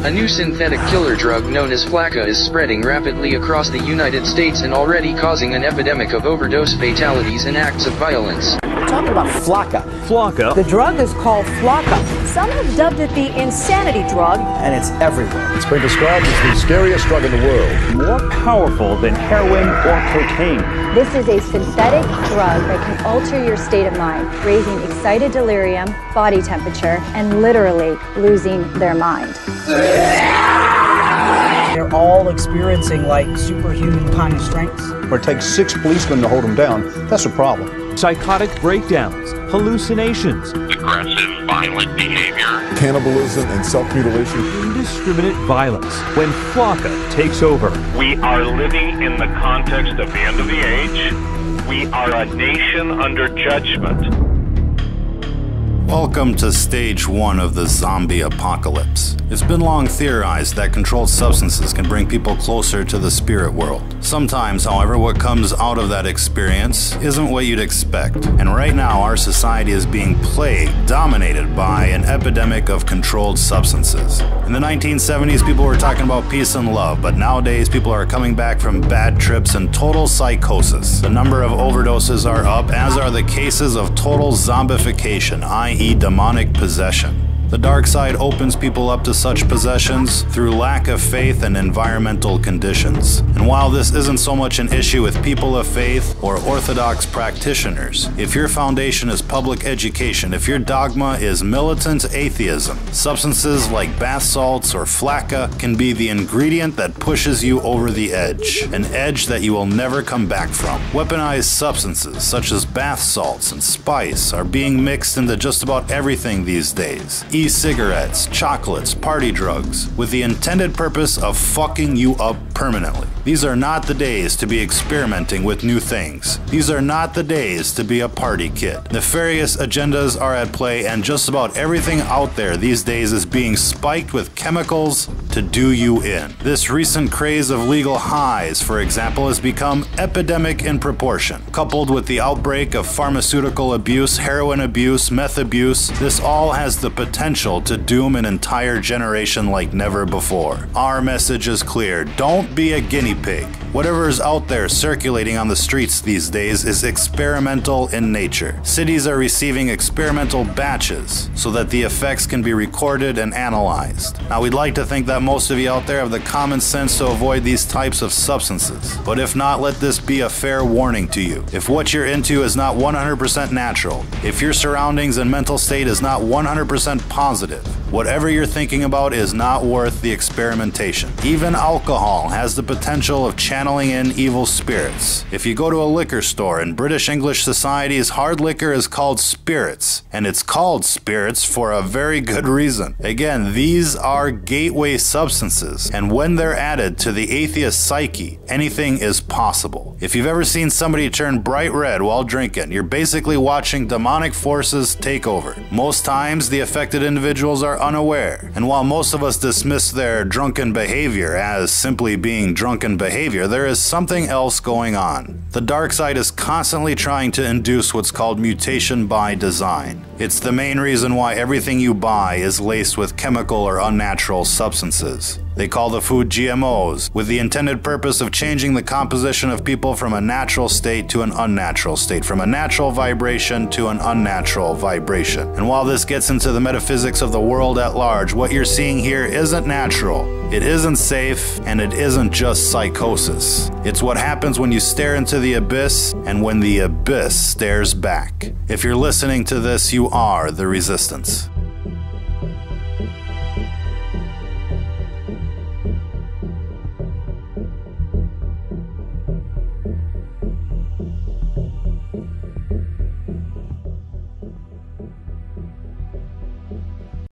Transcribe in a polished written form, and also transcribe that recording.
A new synthetic killer drug known as FLAKKA is spreading rapidly across the United States and already causing an epidemic of overdose fatalities and acts of violence. We're talking about FLAKKA. FLAKKA? The drug is called FLAKKA. Some have dubbed it the insanity drug. And it's everywhere. It's been described as the scariest drug in the world. More powerful than heroin or cocaine. This is a synthetic drug that can alter your state of mind, raising excited delirium, body temperature, and literally losing their mind. They're all experiencing like superhuman kind of strengths. Or it takes 6 policemen to hold them down. That's a problem. Psychotic breakdowns, hallucinations, aggressive, violent behavior, cannibalism and self-mutilation, indiscriminate violence. When FLAKKA takes over. We are living in the context of the end of the age. We are a nation under judgment. Welcome to stage 1 of the zombie apocalypse. It's been long theorized that controlled substances can bring people closer to the spirit world. Sometimes, however, what comes out of that experience isn't what you'd expect. And right now, our society is being plagued, dominated by an epidemic of controlled substances. In the 1970s, people were talking about peace and love, but nowadays people are coming back from bad trips and total psychosis. The number of overdoses are up, as are the cases of total zombification, i.e. demonic possession. The dark side opens people up to such possessions through lack of faith and environmental conditions. And while this isn't so much an issue with people of faith or orthodox practitioners, if your foundation is public education, if your dogma is militant atheism, substances like bath salts or FLAKKA can be the ingredient that pushes you over the edge, an edge that you will never come back from. Weaponized substances such as bath salts and spice are being mixed into just about everything these days. E-cigarettes, chocolates, party drugs, with the intended purpose of fucking you up permanently. These are not the days to be experimenting with new things. These are not the days to be a party kid. Nefarious agendas are at play, and just about everything out there these days is being spiked with chemicals to do you in. This recent craze of legal highs, for example, has become epidemic in proportion. Coupled with the outbreak of pharmaceutical abuse, heroin abuse, meth abuse, this all has the potential to doom an entire generation like never before. Our message is clear. Don't be a guinea pig. Whatever is out there circulating on the streets these days is experimental in nature. Cities are receiving experimental batches so that the effects can be recorded and analyzed. Now, we'd like to think that most of you out there have the common sense to avoid these types of substances. But if not, let this be a fair warning to you. If what you're into is not 100% natural, if your surroundings and mental state is not 100% positive, whatever you're thinking about is not worth the experimentation. Even alcohol has the potential of channeling in evil spirits. If you go to a liquor store, in British English societies, hard liquor is called spirits, and it's called spirits for a very good reason. Again, these are gateway substances, and when they're added to the atheist psyche, anything is possible. If you've ever seen somebody turn bright red while drinking, you're basically watching demonic forces take over. Most times, the affected individuals are unaware, and while most of us dismiss their drunken behavior as simply being drunken behavior, there is something else going on. The dark side is constantly trying to induce what's called mutation by design. It's the main reason why everything you buy is laced with chemical or unnatural substances. They call the food GMOs, with the intended purpose of changing the composition of people from a natural state to an unnatural state, from a natural vibration to an unnatural vibration. And while this gets into the metaphysics of the world at large, what you're seeing here isn't natural, it isn't safe, and it isn't just psychosis. It's what happens when you stare into the abyss, and when the abyss stares back. If you're listening to this, you are the resistance.